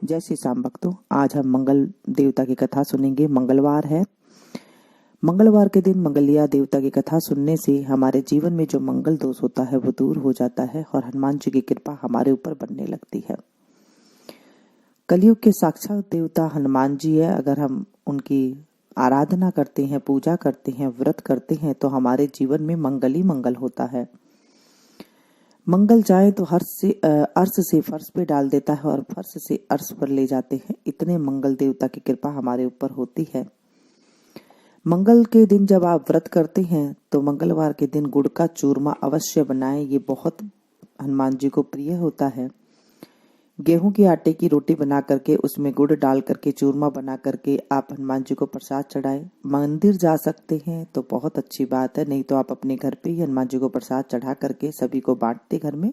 जय श्री श्याम भक्तों, आज हम मंगल देवता की कथा सुनेंगे। मंगलवार है। मंगलवार के दिन मंगलिया देवता की कथा सुनने से हमारे जीवन में जो मंगल दोष होता है वो दूर हो जाता है और हनुमान जी की कृपा हमारे ऊपर बनने लगती है। कलयुग के साक्षात देवता हनुमान जी है। अगर हम उनकी आराधना करते हैं, पूजा करते हैं, व्रत करते हैं तो हमारे जीवन में मंगल ही मंगल होता है। मंगल चाहे तो अर्श से फर्श पे डाल देता है और फर्श से अर्श पर ले जाते हैं। इतने मंगल देवता की कृपा हमारे ऊपर होती है। मंगल के दिन जब आप व्रत करते हैं तो मंगलवार के दिन गुड़ का चूरमा अवश्य बनाएं। ये बहुत हनुमान जी को प्रिय होता है। गेहूं के आटे की रोटी बना करके उसमें गुड़ डाल करके चूरमा बना करके आप हनुमान जी को प्रसाद चढ़ाएं। मंदिर जा सकते हैं तो बहुत अच्छी बात है, नहीं तो आप अपने घर पे ही हनुमान जी को प्रसाद चढ़ा करके सभी को बांटते घर में,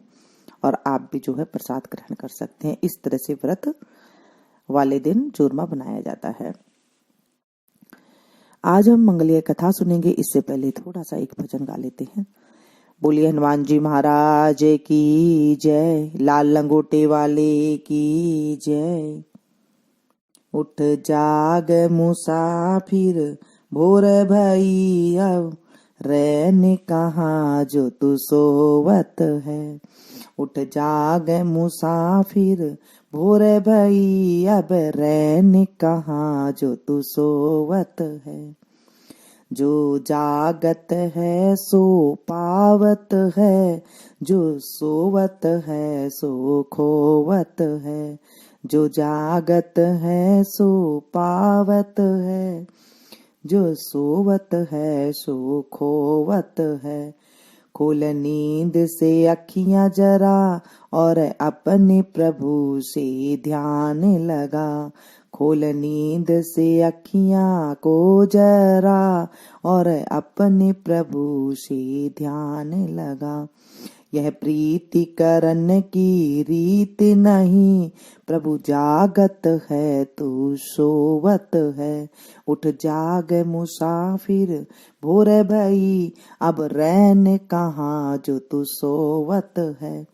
और आप भी जो है प्रसाद ग्रहण कर सकते हैं। इस तरह से व्रत वाले दिन चूरमा बनाया जाता है। आज हम मंगलीय कथा सुनेंगे। इससे पहले थोड़ा सा एक भजन गा लेते हैं। बोलिए हनुमान जी महाराज की जय, लाल लंगोटे वाले की जय। उठ जाग मुसाफिर भोर भई, अब रैन कहाँ जो तू सोवत है। उठ जाग मुसाफिर भोर भई, अब रैन कहाँ जो तू सोवत है। जो जागत है सो पावत है, जो सोवत है सो खोवत है। जो जागत है सो पावत है, जो सोवत है सो खोवत है। खोल नींद से अखियां जरा और अपने प्रभु से ध्यान लगा। खोल नींद से अखियां को जरा और अपने प्रभु से ध्यान लगा। यह प्रीति करन की रीत नहीं, प्रभु जागत है तू सोवत है। उठ जाग मुसाफिर भोर भई, अब रैन कहाँ जो तू सोवत है।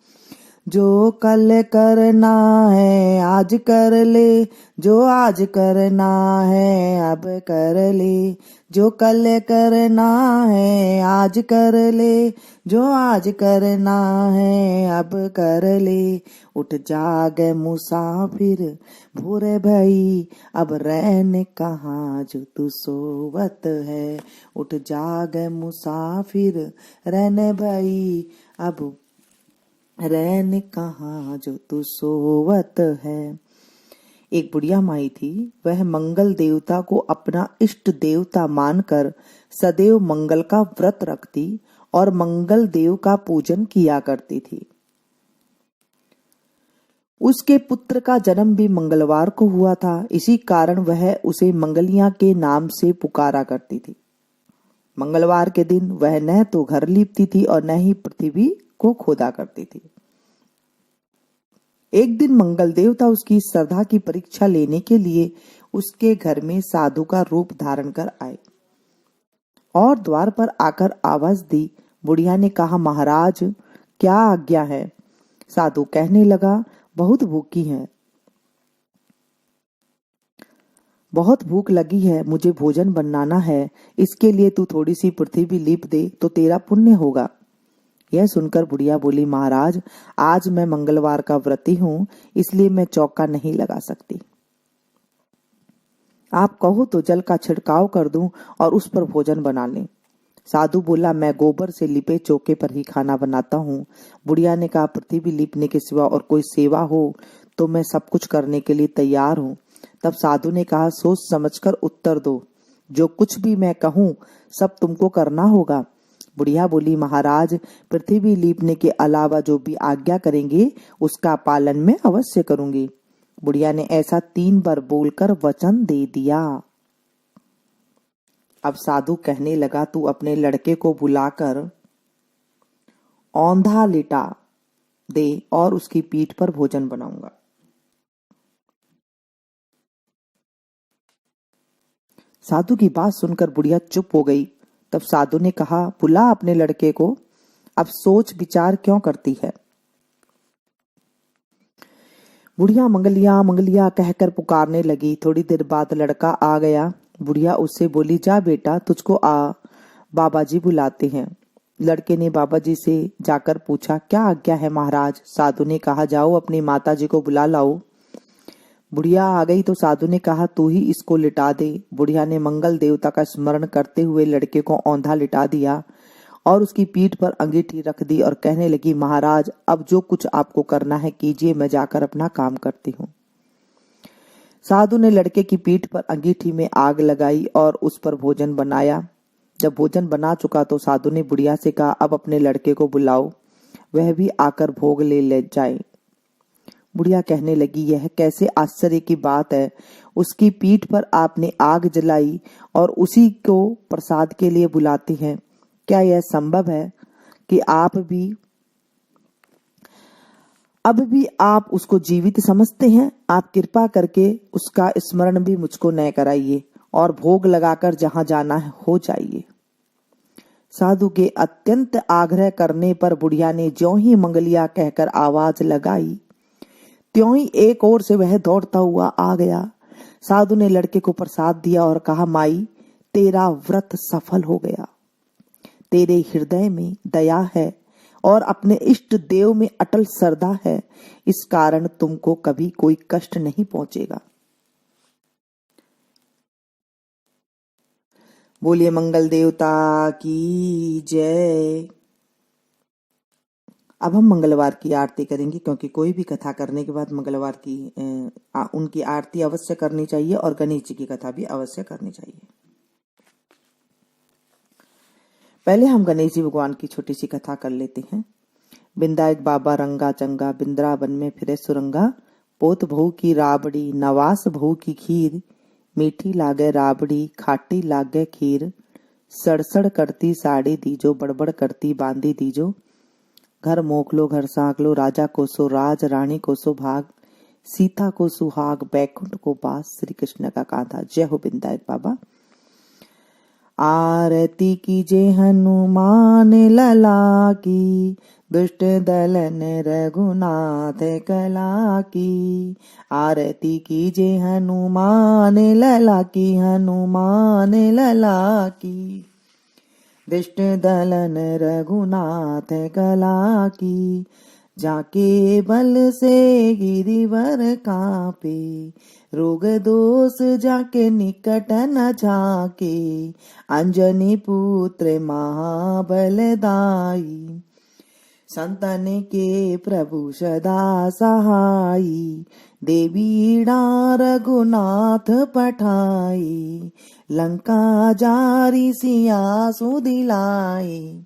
जो कल करना है आज कर ले, जो आज करना है अब कर ले। जो कल करना है आज कर ले, जो आज करना है अब कर ले। उठ जाग मुसाफिर भोर भई, अब रैन कहाँ जो तू सोवत है। उठ जाग मुसाफिर रैन भई, अब रैन कहाँ जो तू सोवत है। एक बुढ़िया माई थी। वह मंगल देवता को अपना इष्ट देवता मानकर सदैव मंगल का व्रत रखती और मंगल देव का पूजन किया करती थी। उसके पुत्र का जन्म भी मंगलवार को हुआ था। इसी कारण वह उसे मंगलिया के नाम से पुकारा करती थी। मंगलवार के दिन वह न तो घर लीपती थी और न ही पृथ्वी को खोदा करती थी। एक दिन मंगल देवता उसकी श्रद्धा की परीक्षा लेने के लिए उसके घर में साधु का रूप धारण कर आए और द्वार पर आकर आवाज दी। बुढ़िया ने कहा, महाराज क्या आज्ञा है। साधु कहने लगा, बहुत भूखी है, बहुत भूख लगी है, मुझे भोजन बनाना है। इसके लिए तू थोड़ी सी पृथ्वी लीप दे तो तेरा पुण्य होगा। यह सुनकर बुढ़िया बोली, महाराज आज मैं मंगलवार का व्रती हूँ, इसलिए मैं चौका नहीं लगा सकती। आप कहो तो जल का छिड़काव कर दूं और उस पर भोजन बना लें। साधु बोला, मैं गोबर से लिपे चौके पर ही खाना बनाता हूँ। बुढ़िया ने कहा, पृथ्वी लीपने के सिवा और कोई सेवा हो तो मैं सब कुछ करने के लिए तैयार हूँ। तब साधु ने कहा, सोच समझकर उत्तर दो, जो कुछ भी मैं कहूँ सब तुमको करना होगा। बुढ़िया बोली, महाराज पृथ्वी लीपने के अलावा जो भी आज्ञा करेंगे उसका पालन मैं अवश्य करूंगी। बुढ़िया ने ऐसा 3 बार बोलकर वचन दे दिया। अब साधु कहने लगा, तू अपने लड़के को बुलाकर औंधा लिटा दे और उसकी पीठ पर भोजन बनाऊंगा। साधु की बात सुनकर बुढ़िया चुप हो गई। तब साधु ने कहा, बुला अपने लड़के को, अब सोच विचार क्यों करती है। बुढ़िया मंगलिया मंगलिया कहकर पुकारने लगी। थोड़ी देर बाद लड़का आ गया। बुढ़िया उससे बोली, जा बेटा, तुझको बाबा जी बुलाते हैं। लड़के ने बाबा जी से जाकर पूछा, क्या आज्ञा है महाराज? साधु ने कहा, जाओ अपनी माता जी को बुला लाओ। बुढ़िया आ गई तो साधु ने कहा, तू ही इसको लिटा दे। बुढ़िया ने मंगल देवता का स्मरण करते हुए लड़के को औंधा लिटा दिया और उसकी पीठ पर अंगीठी रख दी और कहने लगी, महाराज अब जो कुछ आपको करना है कीजिए, मैं जाकर अपना काम करती हूँ। साधु ने लड़के की पीठ पर अंगीठी में आग लगाई और उस पर भोजन बनाया। जब भोजन बना चुका तो साधु ने बुढ़िया से कहा, अब अपने लड़के को बुलाओ, वह भी आकर भोग ले जाए। बुढ़िया कहने लगी, यह कैसे आश्चर्य की बात है। उसकी पीठ पर आपने आग जलाई और उसी को प्रसाद के लिए बुलाती हैं। क्या यह संभव है कि अब भी आप उसको जीवित समझते हैं? आप कृपा करके उसका स्मरण भी मुझको न कराइए और भोग लगाकर जहां जाना है हो जाइए। साधु के अत्यंत आग्रह करने पर बुढ़िया ने ज्यों ही मंगलिया कहकर आवाज लगाई, त्यों ही एक ओर से वह दौड़ता हुआ आ गया। साधु ने लड़के को प्रसाद दिया और कहा, माई तेरा व्रत सफल हो गया। तेरे हृदय में दया है और अपने इष्ट देव में अटल श्रद्धा है, इस कारण तुमको कभी कोई कष्ट नहीं पहुंचेगा। बोलिए मंगल देवता की जय। अब हम मंगलवार की आरती करेंगे, क्योंकि कोई भी कथा करने के बाद मंगलवार की उनकी आरती अवश्य करनी चाहिए और गणेश जी की कथा भी अवश्य करनी चाहिए। पहले हम गणेश जी भगवान की छोटी सी कथा कर लेते हैं। बिंदायक बाबा रंगा चंगा, बिंद्रावन में फिरे सुरंगा, पोत बहू की राबड़ी, नवास बहू की खीर, मीठी लागे राबड़ी, खाटी लागे खीर, सड़सड़ करती साड़ी दीजो, बड़बड़ करती बांदी दीजो, घर मोकलो घर साकलो, राजा को सो राज, रानी को सो भाग, सीता को सुहाग, बैकुंठ को बास, श्री कृष्ण का कांधा। जय हो बिंदायक बाबा। आरती कीजे हनुमान लला की, दुष्ट दलन रघुनाथ कला की। आरती कीजे हनुमान लला की, हनुमान लला की, दुष्ट दलन रघुनाथ कला की। जाके बल से गिरिवर कांपे, रोग दोष जाके निकट न झाके, अंजनी पुत्र महाबलदाई, संतन के प्रभु सदा सहाई, देवीड़ा रघुनाथ पठाई, लंका जारी सिया सुदिलाई,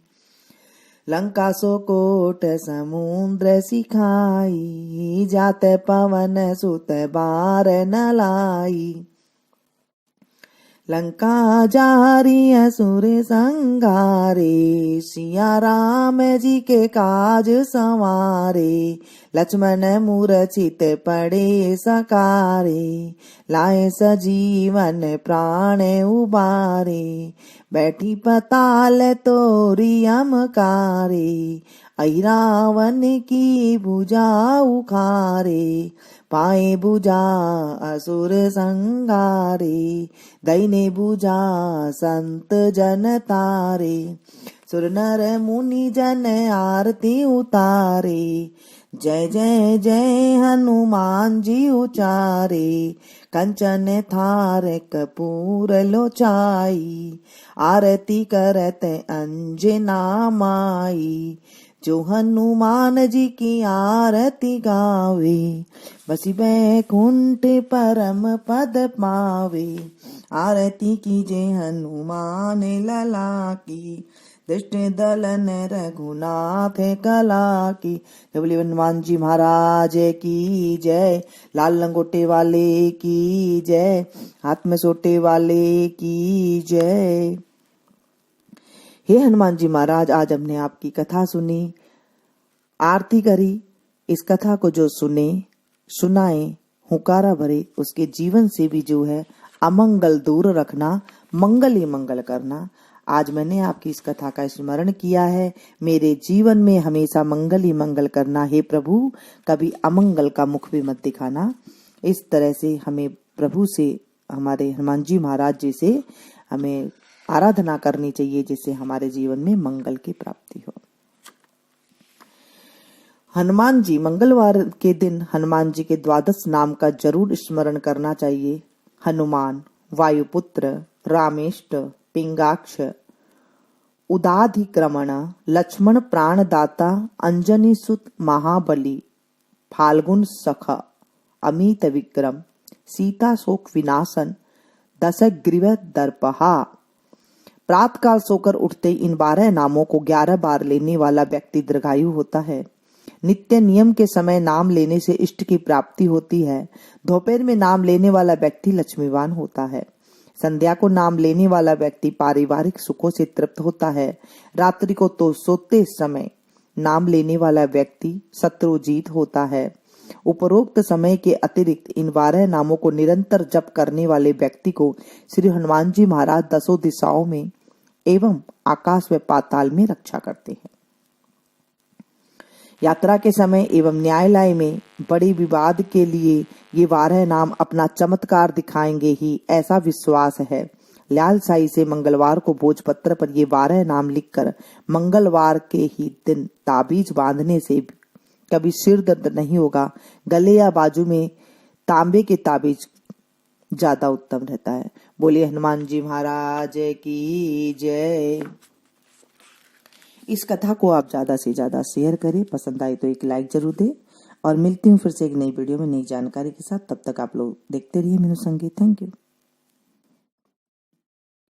लंका सो कोट समुद्र सिखाई, जाते पवन सुत बार न लाई, लंका जारी असुर संगारे, सिया राम जी के काज संवारे, लक्ष्मण मूर्छित पड़े सकारे, लाए सजीवन प्राण उबारे, बैठी पताल तोरी अमकारे, ऐरावन की भुजा उखारे, पाए भुजा असुर संगारे, दैने भुजा संत जन तारे, सुर नर मुनि जन आरती उतारे, जय जय जय हनुमान जी उचारे, कंचन थार कपूर लोचाई, आरती करत अंजना माई, जो हनुमान जी की आरती गावे, बसी बैकुंठ परम पद पावे। आरती कीजे हनुमान लला की, दुष्ट दलन रघुनाथ कला की। बोलिए हनुमान जी महाराज की जय, लाल लंगोटे वाले की जय, हाथ में सोटे वाले की जय। हे हनुमान जी महाराज, आज हमने आपकी कथा सुनी, आरती करी। इस कथा को जो सुनाए, हुकारा भरे, उसके जीवन से भी जो है अमंगल दूर रखना, मंगल ही मंगल करना। आज मैंने आपकी इस कथा का स्मरण किया है। मेरे जीवन में हमेशा मंगल ही मंगल करना, हे प्रभु कभी अमंगल का मुख भी मत दिखाना। इस तरह से हमें प्रभु से, हमारे हनुमान जी महाराज जी से हमें आराधना करनी चाहिए, जिससे हमारे जीवन में मंगल की प्राप्ति हो। हनुमान जी, मंगलवार के दिन हनुमान जी के द्वादश नाम का जरूर स्मरण करना चाहिए। हनुमान, वायुपुत्र, रामेष्ट, पिंगाक्ष, उदाधिक्रमण, लक्ष्मण प्राणदाता, अंजनी सुत महाबली, फाल्गुन सख, अमित विक्रम, सीता शोक विनाशन, दशग्रीव दर्पहा। प्रातःकाल सोकर उठते इन 12 नामों को 11 बार लेने वाला व्यक्ति दीर्घायु होता है। नित्य नियम के समय नाम लेने से इष्ट की प्राप्ति होती है। दोपहर में नाम लेने वाला व्यक्ति लक्ष्मीवान होता है। संध्या को नाम लेने वाला व्यक्ति पारिवारिक सुखों से तृप्त होता है। रात्रि को तो सोते समय नाम लेने वाला व्यक्ति शत्रुजीत होता है। उपरोक्त समय के अतिरिक्त इन 12 नामों को निरंतर जप करने वाले व्यक्ति को श्री हनुमान जी महाराज दसों दिशाओं में एवं आकाश व पाताल में रक्षा करते हैं। यात्रा के समय एवं न्यायालय में बड़े विवाद के लिए ये 12 नाम अपना चमत्कार दिखाएंगे ही, ऐसा विश्वास है। लालसाई से मंगलवार को भोजपत्र पर ये 12 नाम लिखकर मंगलवार के ही दिन ताबीज बांधने से कभी सिर दर्द नहीं होगा। गले या बाजू में तांबे के ताबीज ज्यादा उत्तम रहता है। बोलिए हनुमान जी महाराज की जय। इस कथा को आप ज्यादा से ज्यादा शेयर करें, पसंद आए तो एक लाइक जरूर दें, और मिलती हूँ फिर से एक नई वीडियो में नई जानकारी के साथ। तब तक आप लोग देखते रहिए मीनू संगीत। Thank you.